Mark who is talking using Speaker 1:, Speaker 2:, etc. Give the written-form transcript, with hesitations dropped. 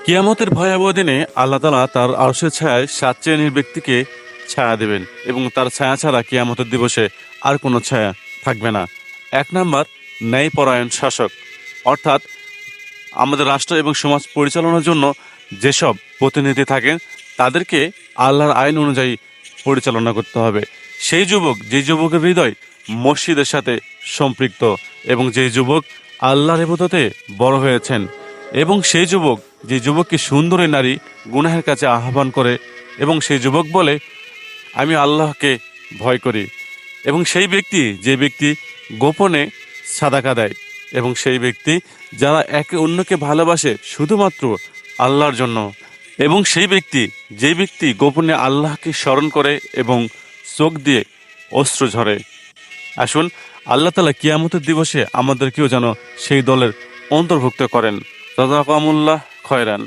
Speaker 1: কিয়ামতের ভয়াবহ দিনে আল্লাহ তাআলা তার আরশের ছায়ায় ৭ শ্রেণীর ব্যক্তিকে ছায়া দেবেন এবং তার ছায়া ছাড়া কিয়ামতের দিবসে আর কোনো ছায়া থাকবে না। ১ নাম্বার, ন্যায়পরায়ণ শাসক, অর্থাৎ আমাদের রাষ্ট্র এবং সমাজ পরিচালনার জন্য যেসব প্রতিনিধি থাকেন তাদেরকে আল্লাহর আইন অনুযায়ী পরিচালনা করতে হবে। সেই যুবক যে যুবকের হৃদয় মসজিদের সাথে সম্পৃক্ত এবং যে যুবক আল্লাহর ইবাদতে বড় হয়েছেন, এবং সেই যুবক যে যুবককে সুন্দরী নারী গুনাহের কাছে আহ্বান করে এবং সেই যুবক বলে আমি আল্লাহকে ভয় করি, এবং সেই ব্যক্তি যে ব্যক্তি গোপনে সাদাকা দেয়, এবং সেই ব্যক্তি যারা একে অন্যকে ভালোবাসে শুধুমাত্র আল্লাহর জন্য, এবং সেই ব্যক্তি যে ব্যক্তি গোপনে আল্লাহকে স্মরণ করে এবং চোখ দিয়ে অশ্রু ঝরে। আসুন আল্লাহ তাআলা কিয়ামতের দিবসে আমাদেরকেও যেন সেই দলের অন্তর্ভুক্ত করেন। জাযাকুমুল্লাহ খয়রান।